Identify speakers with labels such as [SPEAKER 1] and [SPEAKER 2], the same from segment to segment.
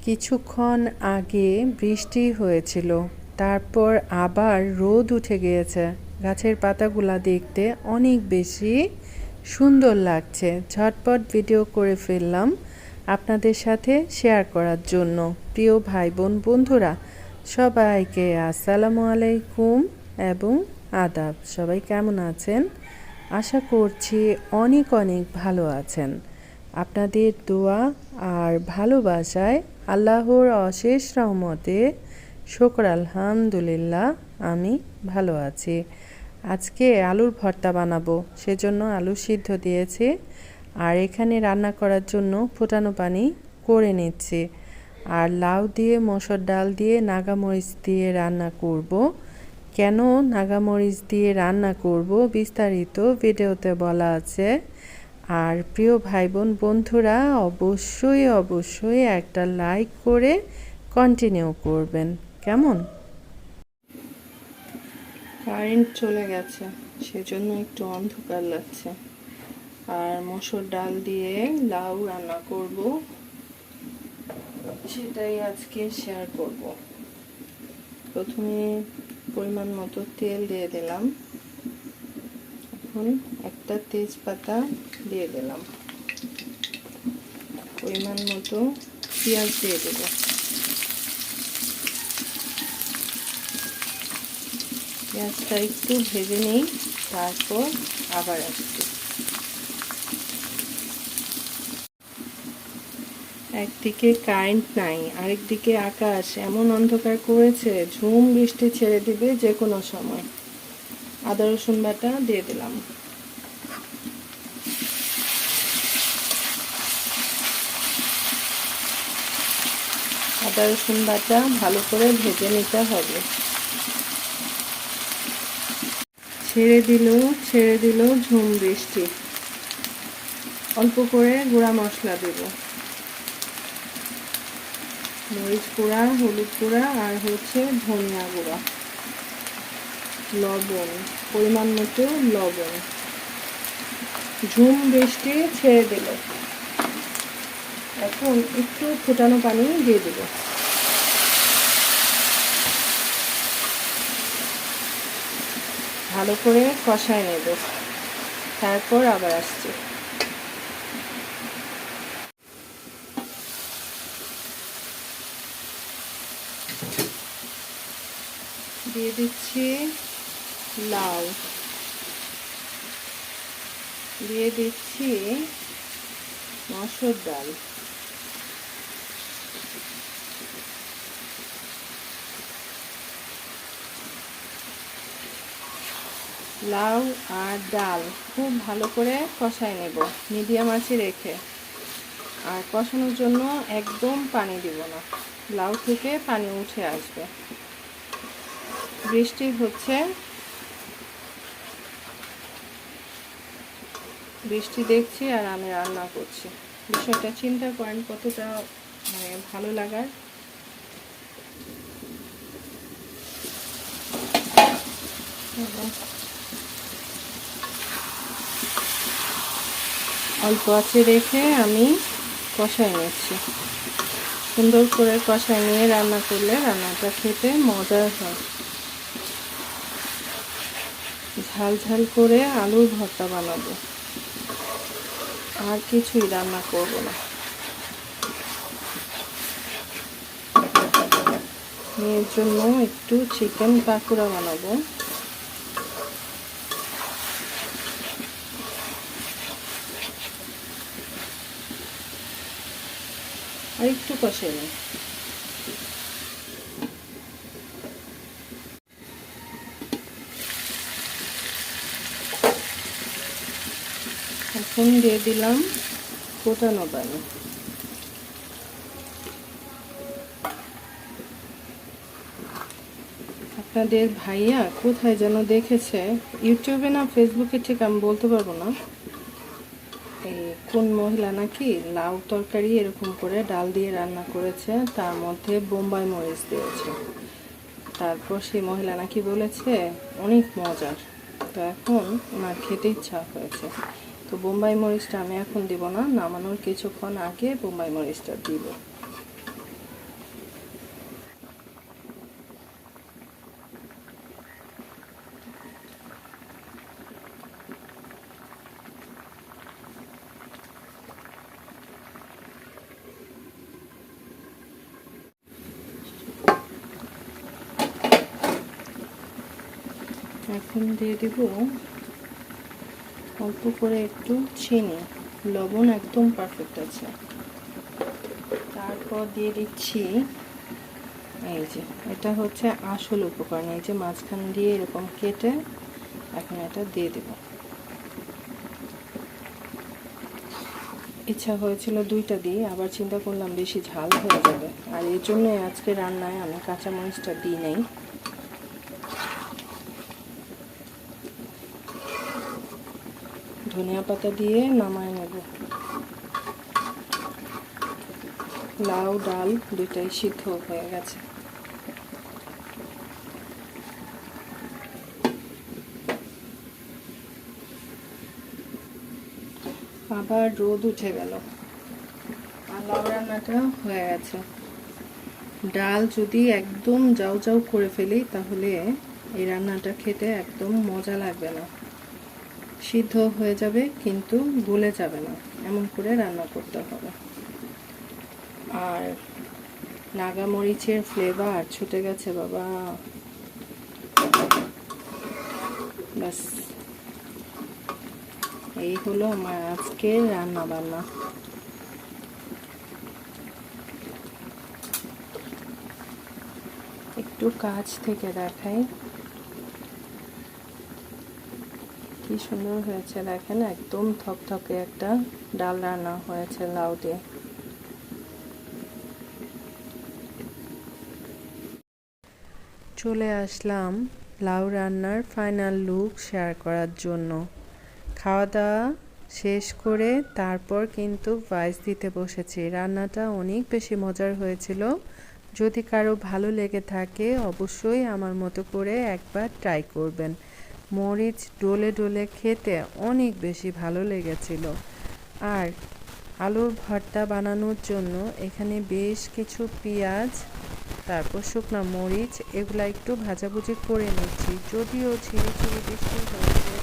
[SPEAKER 1] কিছুক্ষণ আগে বৃষ্টি হয়েছিল, তারপর আবার রোদ উঠে গিয়েছে। গাছের পাতাগুলা দেখতে অনেক বেশি সুন্দর লাগছে। ঝটপট ভিডিও করে ফেললাম আপনাদের সাথে শেয়ার করার জন্য। প্রিয় ভাই বোন বন্ধুরা, সবাইকে আসসালামু আলাইকুম এবং আদাব। সবাই কেমন আছেন? আশা করছি অনেক অনেক ভালো আছেন। আপনাদের দোয়া আর ভালোবাসায় আল্লাহর অশেষ রহমতে শুকর আলহামদুলিল্লাহ আমি ভালো আছি। আজকে আলুর ভর্তা বানাবো, সেজন্য আলু সিদ্ধ দিয়েছি আর এখানে রান্না করার জন্য ফোটানো পানি করে নিচ্ছি। আর লাউ দিয়ে, মসুর ডাল দিয়ে, নাগামরিচ দিয়ে রান্না করব। কেন নাগামরিচ দিয়ে রান্না করব বিস্তারিত ভিডিওতে বলা আছে। আর প্রিয় ভাই বোন বন্ধুরা, অবশ্যই একটা লাইক করে কন্টিনিউ করবেন। কেমন? কারেন্ট চলে গেছে, সেজন্য একটু অন্ধকার লাগছে। আর মসুর ডাল দিয়ে লাউ রান্না করব, সেটাই আজকে শেয়ার করব। প্রথমে পরিমাণ মতো তেল দিয়ে দিলাম। এখন একটা তেজপাতা দিয়ে দিলাম। পরিমাণ মতো পেঁয়াজ দিয়ে দেব। পেঁয়াজটা একটু ভেজে নিই, তারপর আবার আসছি। একদিকে কারেন্ট নাই, আরেকদিকে আকাশ এমন অন্ধকার করেছে, ঝুম বৃষ্টি ছেড়ে দিবে যে কোনো সময়। আদা রসুন বাটা দিয়ে দিলাম। আদা রসুন বাটা ভালো করে ভেজে নিতে হবে। ছেড়ে দিল ঝুম বৃষ্টি। অল্প করে গুঁড়া মশলা দেব, মরিচ গুঁড়া, হলুদ গুঁড়া আর ধনিয়া গুঁড়া, লবণ, পরিমাণ মতো লবণ। ঝুম বৃষ্টি ছেড়ে দিল। এখন একটু ফোটানো পানি দিয়ে দেব। ভালো করে কষায় নেব, তারপর আবার আসছি। দিয়ে দিচ্ছি লাউ, দিয়ে দিচ্ছি মসুর ডাল, লাউ আর ডাল খুব ভালো করে কষায় নেব মিডিয়াম আঁচে রেখে। আর কষানোর জন্য একদম পানি দিব না, লাউ থেকে পানি উঠে আসবে। বৃষ্টি হচ্ছে, বৃষ্টি দেখছি আর আমি রান্না করছি। বিষয়টা চিন্তা করেন কতটা ভালো লাগার। অল্প আঁচে রেখে আমি কষাই নিচ্ছি। সুন্দর করে কষাই নিয়ে রান্না করলে রান্নাটা খেতে মজার হয়। ঝাল ঝাল করে আলুর ভর্তা বানাবো, আর কিছুই রান্না করব না। মেয়ের জন্য একটু চিকেন পাকোড়া বানাবো। আর একটু কষে নিই। এখন দিয়ে দিলাম ফোটানো পানি। আপনাদের ভাইয়া কোথায় যেন দেখেছে, ইউটিউবে না ফেসবুকে, ঠিক আমি বলতে পারবো না, এই কোন মহিলা নাকি লাউ তরকারি এরকম করে ডাল দিয়ে রান্না করেছে, তার মধ্যে বোম্বাই মরিচ দিয়েছে। তারপর সেই মহিলা নাকি বলেছে অনেক মজার। তো এখন ওনার খেতে ইচ্ছা হয়েছে। তো বোম্বাই মরিচটা আমি এখন দিব না, নামানোর কিছুক্ষণ আগে বোম্বাই মরিচটা দিব। এখন দিয়ে দিব অল্প করে একটু চিনি, লবণ একদম পারফেক্ট আছে। তারপর দিয়ে দিচ্ছি এই যে, এটা হচ্ছে আসল উপকরণ, এই যে মাঝখান দিয়ে এরকম কেটে এখন এটা দিয়ে দেব। ইচ্ছা হয়েছিল দুইটা দিয়ে, আবার চিন্তা করলাম বেশি ঝাল হয়ে যাবে, আর এই জন্য আজকে রান্নায় আমি কাঁচামরিচটা দিই নাই। ধনিয়া পাতা দিয়ে নামায় নেব। লাউ ডাল দুইটাই সিদ্ধ হয়ে গেছে। আবার রোদ উঠে গেল আর লাউ রান্নাটা হয়ে গেছে। ডাল যদি একদম জাউ জাউ করে ফেলি তাহলে এই রান্নাটা খেতে একদম মজা লাগবে না, সিদ্ধ হয়ে যাবে কিন্তু গলে যাবে না, এমন করে রান্না করতে হবে। আর নাগা মরিচের ফ্লেভার ছুটে গেছে বাবা। ব্যাস, এই হলো আমার আজকের রান্না বান্না। একটু কাছ থেকে দেখাই, কি সুন্দর হয়েছে দেখেন, একদম থকথকে একটা ডাল রান্না হয়েছে লাউ দিয়ে। চলে আসলাম লাউ রান্নার ফাইনাল লুক শেয়ার করার জন্য। খাওয়া দাওয়া শেষ করে তারপর কিন্তু ভয়েস দিতে বসেছি। রান্নাটা অনেক বেশি মজার হয়েছিল। যদি কারো ভালো লেগে থাকে অবশ্যই আমার মতো করে একবার ট্রাই করবেন। মরিচ ডলে ডলে খেতে অনেক বেশি ভালো লেগেছিল। আর আলুর ভর্তা বানানোর জন্য এখানে বেশ কিছু পেঁয়াজ, তারপর শুকনো মরিচ এগুলা একটু ভাজাভুজি করে নিচ্ছি। যদিও ঝিরিঝিরি বৃষ্টি হয়েছে,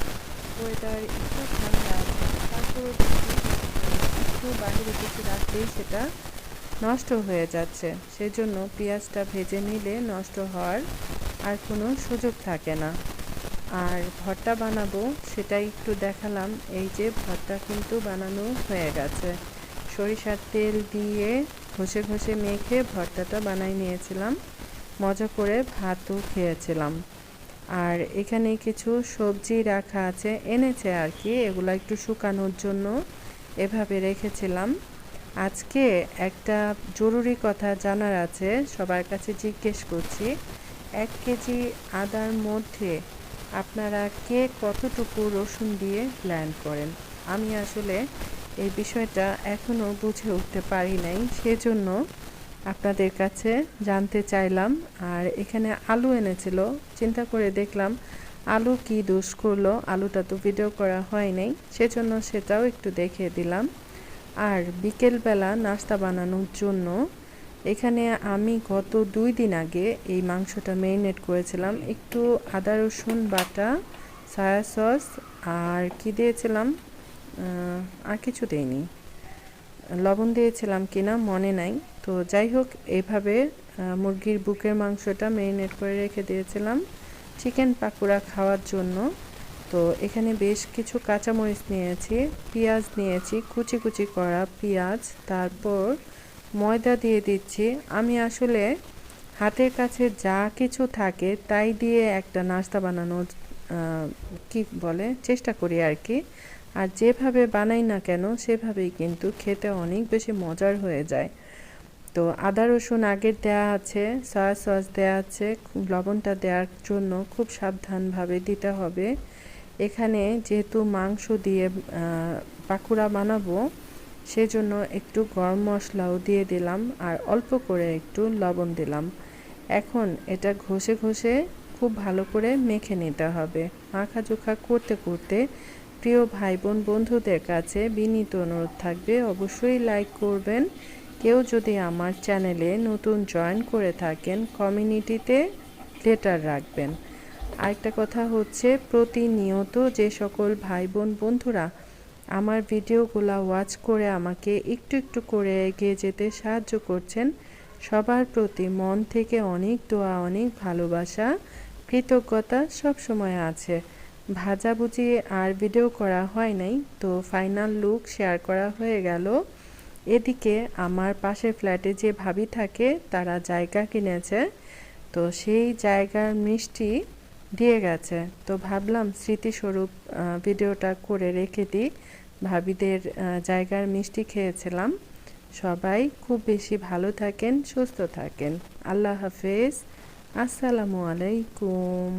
[SPEAKER 1] ওয়েদার একটু ঠান্ডা আছে, তারপরে একটু বাইরে কিছু রাখলেই সেটা নষ্ট হয়ে যাচ্ছে, সেজন্য পেঁয়াজটা ভেজে নিলে নষ্ট হওয়ার আর কোনো সুযোগ থাকে না। আর ভর্তা বানাবো সেটা একটু দেখালাম। এই যে ভর্তা কিন্তু বানানো হয়ে গেছে, সরিষার তেল দিয়ে ঘষে ঘষে মেখে ভর্তাটা বানাই নিয়েছিলাম, মজা করে ভাতও খেয়েছিলাম। আর এখানে কিছু সবজি রাখা আছে, এনেছে আর কি, এগুলো একটু শুকানোর জন্য এভাবে রেখেছিলাম। আজকে একটা জরুরি কথা জানার আছে, সবার কাছে জিজ্ঞেস করছি, 1 কেজি আদার মধ্যে আপনারা কে কতটুকু রসুন দিয়ে ব্লেন্ড করেন? আমি আসলে এই বিষয়টা এখনও বুঝে উঠতে পারি নাই, সেজন্য আপনাদের কাছে জানতে চাইলাম। আর এখানে আলু এনেছিল, চিন্তা করে দেখলাম আলু কি দোষ করলো, আলুটা তো ভিডিও করা হয় নাই, সেজন্য সেটাও একটু দেখিয়ে দিলাম। আর বিকেলবেলা নাস্তা বানানোর জন্য এখানে আমি গত 2 দিন আগে এই মাংসটা ম্যারিনেট করেছিলাম। একটু আদা রসুন বাটা, সয়া সস আর কি দিয়েছিলাম, আর কিছু দেইনি, লবণ দিয়েছিলাম কিনা মনে নাই। তো যাই হোক, এইভাবে মুরগির বুকের মাংসটা ম্যারিনেট করে রেখে দিয়েছিলাম চিকেন পাকোড়া খাওয়ার জন্য। তো এখানে বেশ কিছু কাঁচামরিচ নিয়েছি, পেঁয়াজ নিয়েছি, কুচি কুচি করা পেঁয়াজ, তারপর ময়দা দিয়ে দিচ্ছি। আমি আসলে হাতের কাছে যা কিছু থাকে তাই দিয়ে একটা নাস্তা বানানোর কি বলে চেষ্টা করি আর কি। আর যেভাবে বানাই না কেন সেভাবেই কিন্তু খেতে অনেক বেশি মজার হয়ে যায়। তো আদা রসুন আগের দেয়া আছে, সয়া সস দেয়া আছে, লবণটা দেওয়ার জন্য খুব সাবধানভাবে দিতে হবে। এখানে যেহেতু মাংস দিয়ে পাকোড়া বানাবো সেজন্য একটু গরম মশলাও দিয়ে দিলাম আর অল্প করে একটু লবণ দিলাম। এখন এটা ঘষে ঘষে খুব ভালো করে মেখে নিতে হবে। মাখাজোখা করতে করতে প্রিয় ভাই বোন বন্ধুদের কাছে বিনীত অনুরোধ থাকবে অবশ্যই লাইক করবেন। কেউ যদি আমার চ্যানেলে নতুন জয়েন করে থাকেন কমিউনিটিতে লেটার রাখবেন। আরেকটা কথা হচ্ছে, প্রতিনিয়ত যে সকল ভাই বোন বন্ধুরা আমার ভিডিওগুলো ওয়াচ করে আমাকে একটু একটু করে এগিয়ে যেতে সাহায্য করছেন, সবার প্রতি মন থেকে অনেক দোয়া, অনেক ভালোবাসা। কৃতজ্ঞতা সব সময় আছে। ভাজাভুজি আর ভিডিও করা হয় নাই, তো ফাইনাল লুক শেয়ার করা হয়ে গেল। এদিকে আমার পাশের ফ্ল্যাটে যে ভাবি থাকে তারা জায়গা কিনেছে, তো সেই জায়গার মিষ্টি দিয়ে গেছে। তো ভাবলাম স্মৃতিস্বরূপ ভিডিওটা করে রেখে দিই। ভাবিদের জায়গার মিষ্টি খেয়েছিলাম। সবাই খুব বেশি ভালো থাকেন, সুস্থ থাকেন। আল্লাহ হাফেজ। আসসালামু আলাইকুম।